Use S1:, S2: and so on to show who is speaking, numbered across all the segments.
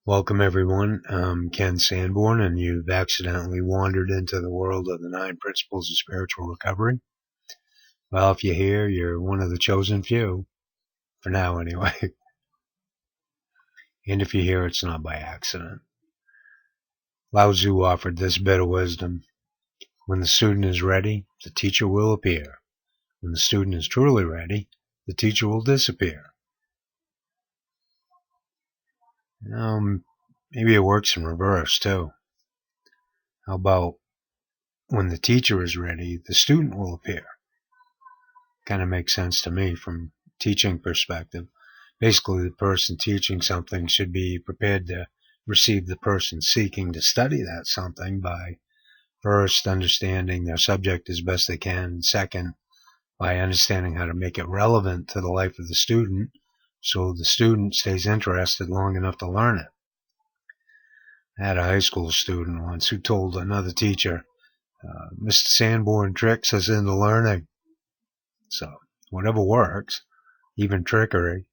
S1: Welcome everyone, I'm Ken Sanborn, and you've accidentally wandered into the world of the 9 Principles of Spiritual Recovery. Well, if you're here, you're one of the chosen few, for now anyway. And if you're here, it's not by accident. Lao Tzu offered this bit of wisdom: when the student is ready, the teacher will appear. When the student is truly ready, the teacher will disappear. Maybe it works in reverse too. How about when the teacher is ready, the student will appear? Kind of makes sense to me from teaching perspective. Basically, the person teaching something should be prepared to receive the person seeking to study that something by first understanding their subject as best they can, second, by understanding how to make it relevant to the life of the student so the student stays interested long enough to learn it. I had a high school student once who told another teacher, Mr. Sanborn tricks us into learning. So whatever works, even trickery.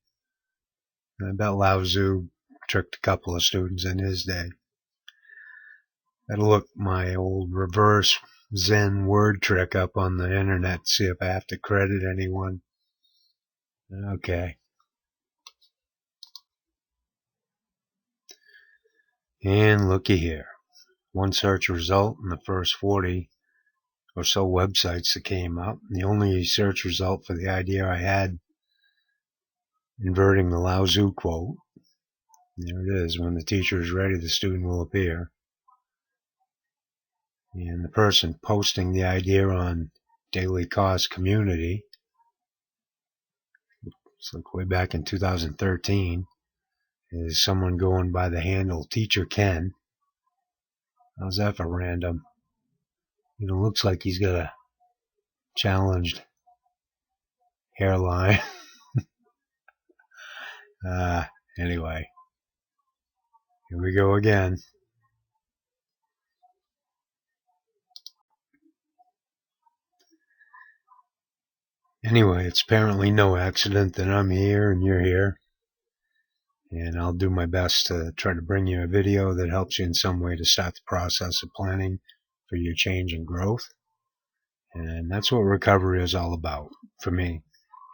S1: I bet Lao Tzu tricked a couple of students in his day. I'd look my old reverse Zen word trick up on the internet to see if I have to credit anyone. Okay. And looky here. One search result in the first 40 or so websites that came up. The only search result for the idea I had inverting the Lao Tzu quote. There it is. When the teacher is ready, the student will appear. And the person posting the idea on Daily Cost Community, it's like way back in 2013, is someone going by the handle Teacher Ken. How's that for random? It looks like he's got a challenged hairline. Anyway, here we go again. Anyway, it's apparently no accident that I'm here and you're here. And I'll do my best to try to bring you a video that helps you in some way to start the process of planning for your change and growth. And that's what recovery is all about for me.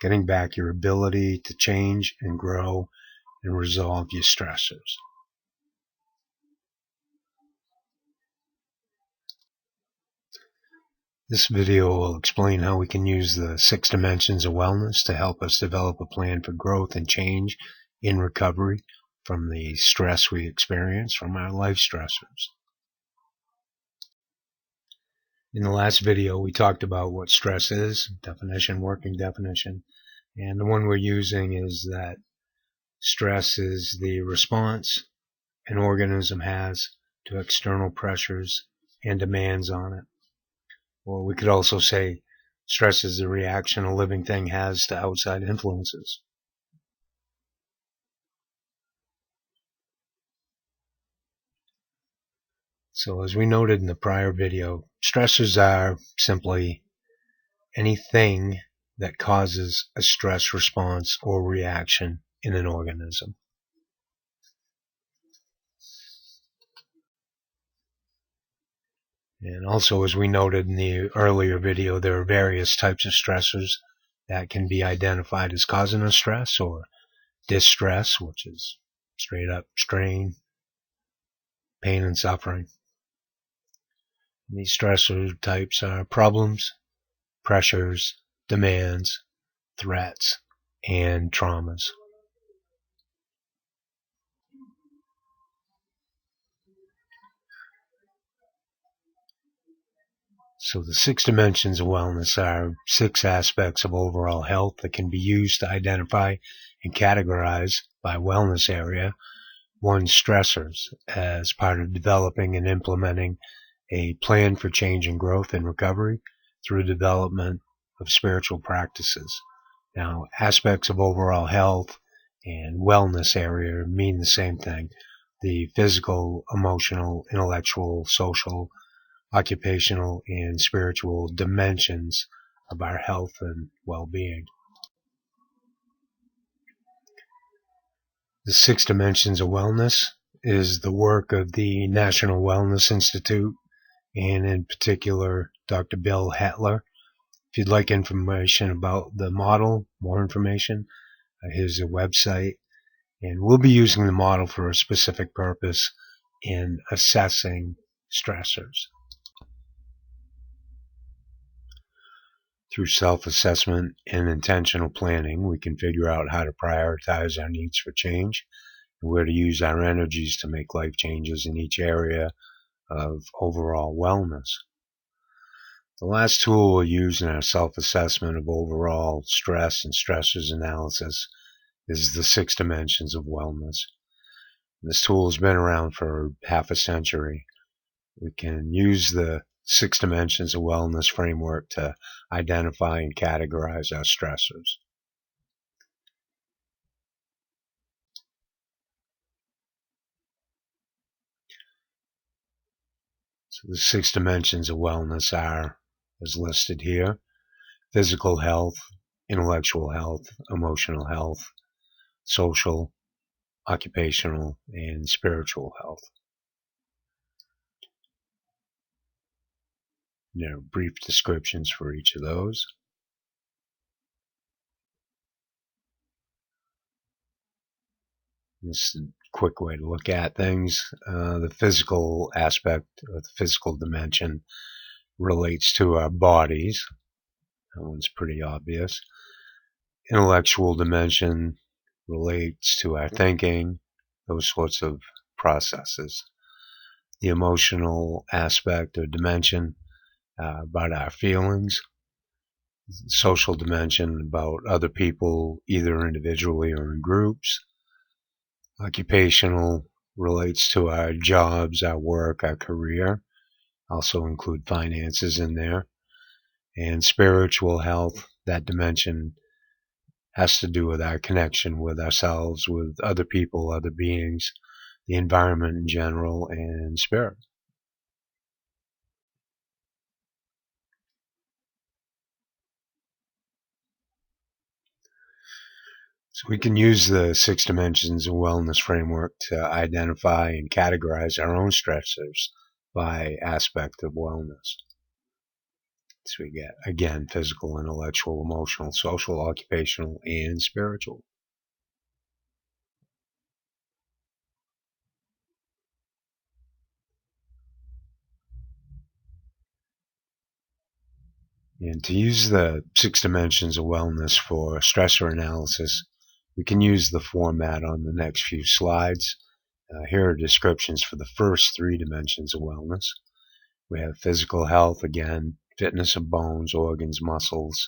S1: Getting back your ability to change and grow and resolve your stressors. This video will explain how we can use the 6 dimensions of wellness to help us develop a plan for growth and change in recovery from the stress we experience from our life stressors. In the last video, we talked about what stress is, definition, working definition, and the one we're using is that stress is the response an organism has to external pressures and demands on it. Or we could also say stress is the reaction a living thing has to outside influences. So as we noted in the prior video, stressors are simply anything that causes a stress response or reaction in an organism. And also, as we noted in the earlier video, there are various types of stressors that can be identified as causing a stress, or distress, which is straight up strain, pain, and suffering. And these stressor types are problems, pressures, demands, threats, and traumas. So the 6 dimensions of wellness are 6 aspects of overall health that can be used to identify and categorize by wellness area one's stressors as part of developing and implementing a plan for change and growth and recovery through development of spiritual practices. Now, aspects of overall health and wellness area mean the same thing: the physical, emotional, intellectual, social, occupational, and spiritual dimensions of our health and well-being. The 6 dimensions of wellness is the work of the National Wellness Institute, and in particular, Dr. Bill Hetler. If you'd like information about the model, more information, here's a website. And we'll be using the model for a specific purpose in assessing stressors. Through self-assessment and intentional planning, we can figure out how to prioritize our needs for change and where to use our energies to make life changes in each area of overall wellness. The last tool we'll use in our self-assessment of overall stress and stressors analysis is the 6 dimensions of wellness. This tool has been around for half a century. We can use the 6 dimensions of wellness framework to identify and categorize our stressors. So the 6 dimensions of wellness are, as listed here, physical health, intellectual health, emotional health, social, occupational, and spiritual health. There are brief descriptions for each of those. This is a quick way to look at things. The physical aspect, or the physical dimension, relates to our bodies. That one's pretty obvious. Intellectual dimension relates to our thinking, those sorts of processes. The emotional aspect or dimension about our feelings. Social dimension about other people, either individually or in groups. Occupational relates to our jobs, our work, our career. Also include finances in there. And spiritual health, that dimension has to do with our connection with ourselves, with other people, other beings, the environment in general, and spirit. So we can use the 6 dimensions of wellness framework to identify and categorize our own stressors by aspect of wellness. So we get, again, physical, intellectual, emotional, social, occupational, and spiritual. And to use the 6 dimensions of wellness for stressor analysis, we can use the format on the next few slides. Here are descriptions for the first 3 dimensions of wellness. We have physical health, again, fitness of bones, organs, muscles,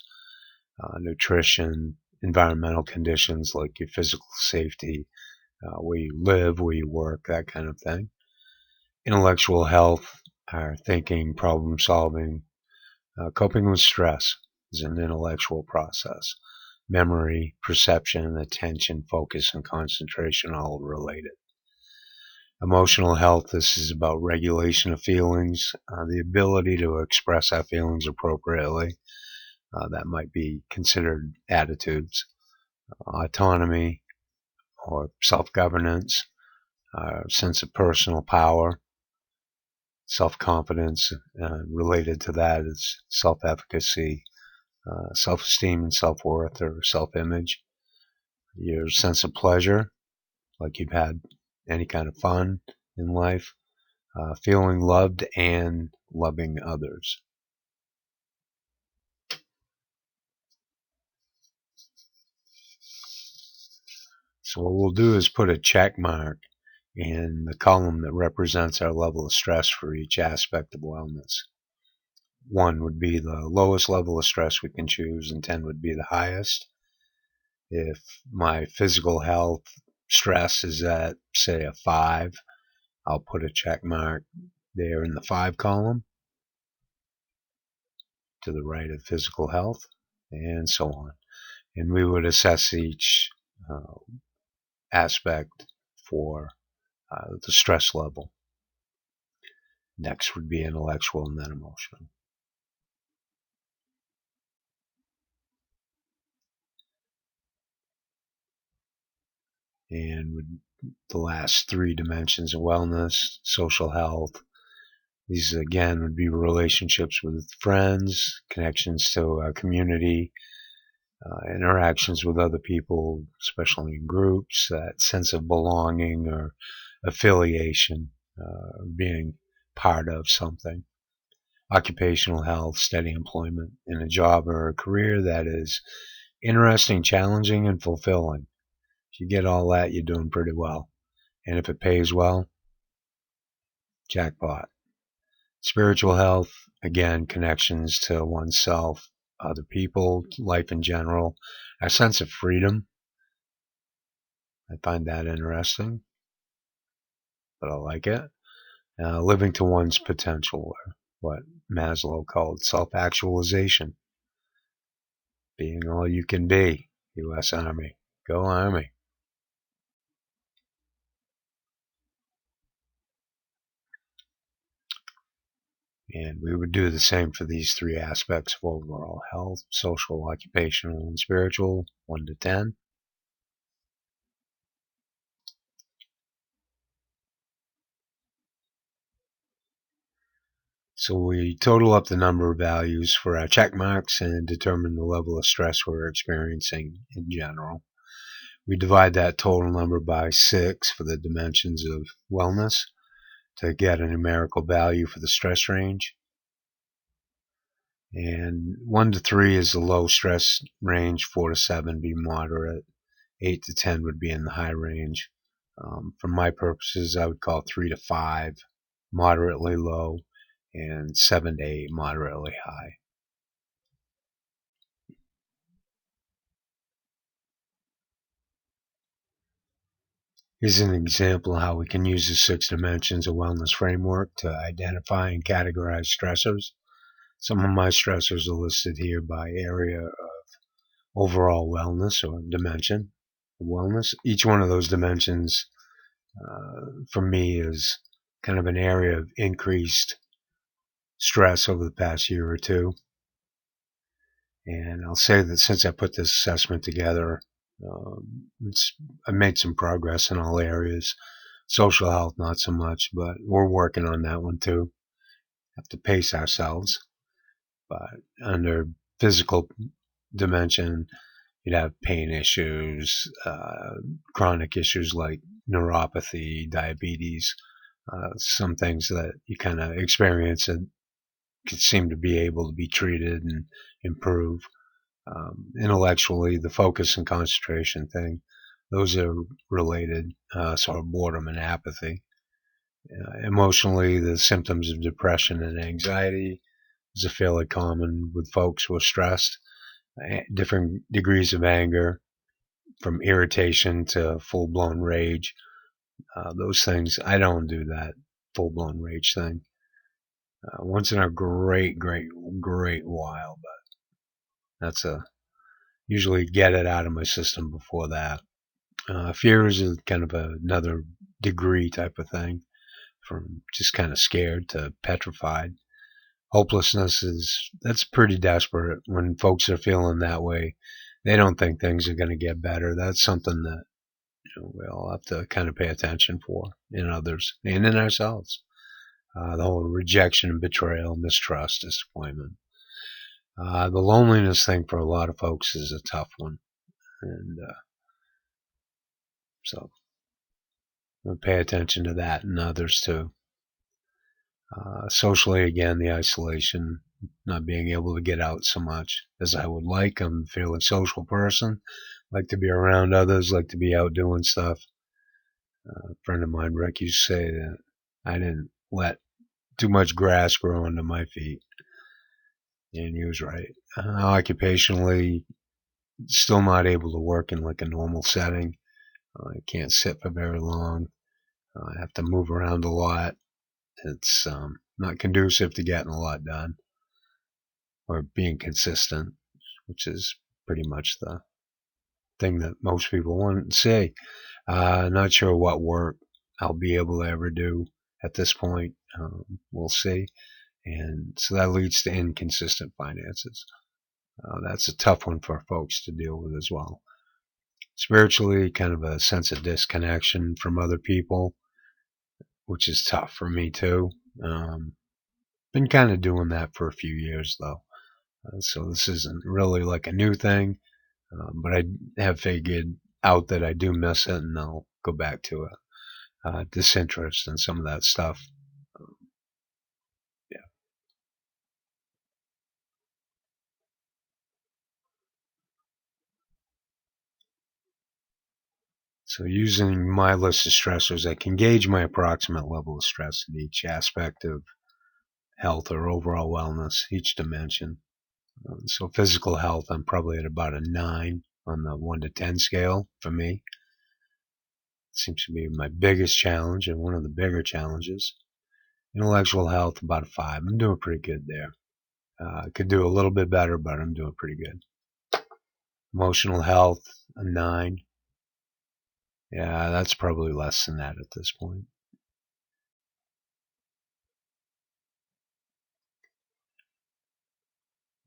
S1: nutrition, environmental conditions like your physical safety, where you live, where you work, that kind of thing. Intellectual health, our thinking, problem solving, coping with stress is an intellectual process. Memory, perception, attention, focus, and concentration all related. Emotional health, this is about regulation of feelings, the ability to express our feelings appropriately. That might be considered attitudes. Autonomy or self-governance, sense of personal power, self-confidence. Related to that is self-efficacy, self-esteem and self-worth or self-image. Your sense of pleasure, like you've had any kind of fun in life. Feeling loved and loving others. So what we'll do is put a check mark in the column that represents our level of stress for each aspect of wellness. 1 would be the lowest level of stress we can choose, and 10 would be the highest. If my physical health stress is at, say, a 5, I'll put a check mark there in the 5 column to the right of physical health, and so on. And we would assess each aspect for the stress level. Next would be intellectual and then emotional. And with the last three dimensions of wellness, social health, these again would be relationships with friends, connections to a community, interactions with other people, especially in groups, that sense of belonging or affiliation, being part of something. Occupational health, steady employment in a job or a career that is interesting, challenging, and fulfilling. If you get all that, you're doing pretty well. And if it pays well, jackpot. Spiritual health, again, connections to oneself, other people, life in general, a sense of freedom. I find that interesting, but I like it. Living to one's potential, or what Maslow called self-actualization, being all you can be. U.S. Army. Go Army. And we would do the same for these three aspects of overall health: social, occupational, and spiritual, 1 to 10. So we total up the number of values for our check marks and determine the level of stress we're experiencing in general. We divide that total number by 6 for the dimensions of wellness to get a numerical value for the stress range. And 1 to 3 is the low stress range, 4 to 7 be moderate, 8 to 10 would be in the high range. For my purposes, I would call 3 to 5 moderately low and 7 to 8 moderately high. Here's an example of how we can use the 6 dimensions of wellness framework to identify and categorize stressors. Some of my stressors are listed here by area of overall wellness or dimension of wellness. Each one of those dimensions for me is kind of an area of increased stress over the past year or two. And I'll say that since I put this assessment together, I made some progress in all areas. Social health, not so much, but we're working on that one too. Have to pace ourselves. But under physical dimension, you'd have pain issues, chronic issues like neuropathy, diabetes, some things that you kind of experience and could seem to be able to be treated and improve. Intellectually, the focus and concentration thing, those are related, sort of boredom and apathy. Emotionally, the symptoms of depression and anxiety is fairly common with folks who are stressed. Different degrees of anger, from irritation to full-blown rage. Those things, I don't do that full-blown rage thing. Once in a great while, but that's usually get it out of my system before that. Fear is kind of another degree type of thing, from just kind of scared to petrified. Hopelessness that's pretty desperate. When folks are feeling that way, they don't think things are going to get better. That's something that we all have to kind of pay attention for in others and in ourselves. The whole rejection and betrayal, mistrust, disappointment. The loneliness thing for a lot of folks is a tough one, and so we'll pay attention to that and others too. Socially, again, the isolation, not being able to get out so much as I would like. I'm a fairly social person, like to be around others, like to be out doing stuff. A friend of mine, Rick, used to say that I didn't let too much grass grow under my feet, and he was right. Occupationally, still not able to work in like a normal setting. I can't sit for very long. I have to move around a lot. It's not conducive to getting a lot done or being consistent, which is pretty much the thing that most people want to say. Not sure what work I'll be able to ever do at this point. We'll see. And so that leads to inconsistent finances. That's a tough one for folks to deal with as well. Spiritually, kind of a sense of disconnection from other people, which is tough for me too. Been kind of doing that for a few years though, so this isn't really like a new thing, but I have figured out that I do miss it, and I'll go back to it. Disinterest in some of that stuff. Yeah. So using my list of stressors, I can gauge my approximate level of stress in each aspect of health or overall wellness, each dimension. So physical health, I'm probably at about a 9 on the 1 to 10 scale for me. It seems to be my biggest challenge and one of the bigger challenges. Intellectual health, about a 5. I'm doing pretty good there. I could do a little bit better, but I'm doing pretty good. Emotional health, a 9. Yeah, that's probably less than that at this point.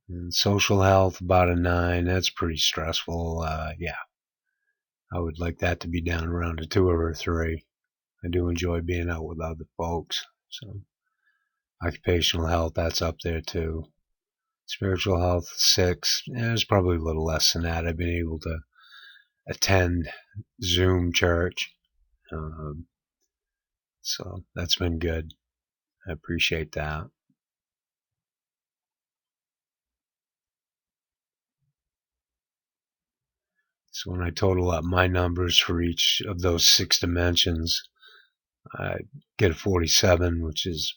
S1: And social health, about a 9. That's pretty stressful. Yeah, I would like that to be down around a 2 or a 3. I do enjoy being out with other folks. So occupational health, that's up there too. Spiritual health, 6. There's probably a little less than that. I've been able to attend Zoom church, so that's been good. I appreciate that. So when I total up my numbers for each of those 6 dimensions, I get a 47, which is,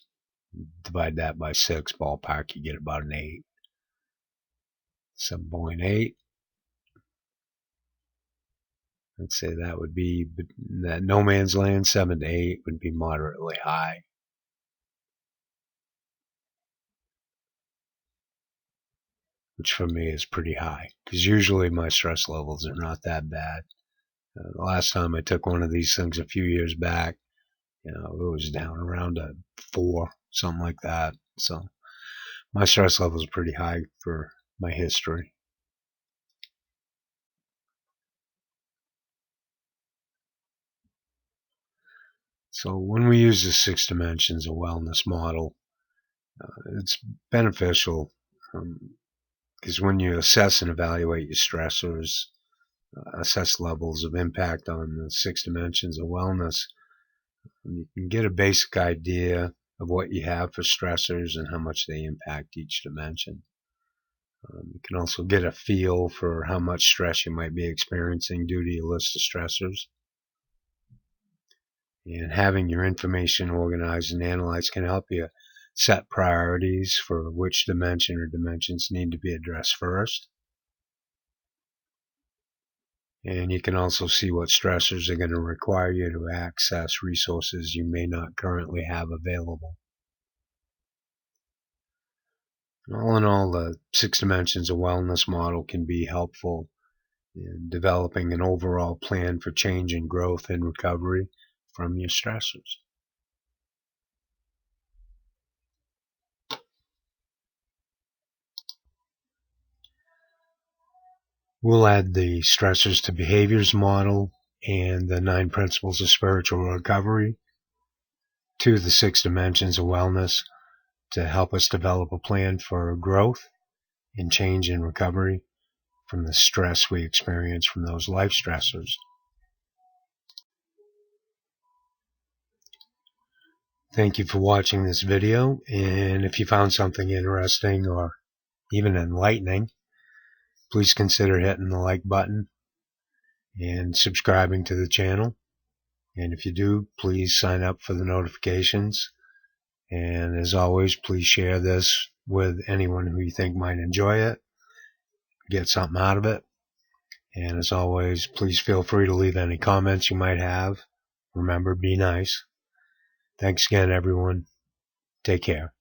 S1: divide that by 6, ballpark, you get about an 8. 7.8. Let's say that would be that no man's land. 7 to 8 would be moderately high. Which for me is pretty high, because usually my stress levels are not that bad. The last time I took one of these things a few years back, it was down around a 4, something like that. So my stress level is pretty high for my history. So when we use the 6 dimensions of wellness model, it's beneficial, because when you assess and evaluate your stressors, assess levels of impact on the 6 dimensions of wellness, you can get a basic idea of what you have for stressors and how much they impact each dimension. You can also get a feel for how much stress you might be experiencing due to your list of stressors. And having your information organized and analyzed can help you set priorities for which dimension or dimensions need to be addressed first. And you can also see what stressors are going to require you to access resources you may not currently have available. All in all, the 6 dimensions of wellness model can be helpful in developing an overall plan for change and growth and recovery from your stressors. We'll add the stressors to behaviors model and the 9 principles of spiritual recovery to the 6 dimensions of wellness to help us develop a plan for growth and change and recovery from the stress we experience from those life stressors. Thank you for watching this video, and if you found something interesting or even enlightening, please consider hitting the like button and subscribing to the channel. And if you do, please sign up for the notifications. And as always, please share this with anyone who you think might enjoy it, get something out of it. And as always, please feel free to leave any comments you might have. Remember, be nice. Thanks again, everyone. Take care.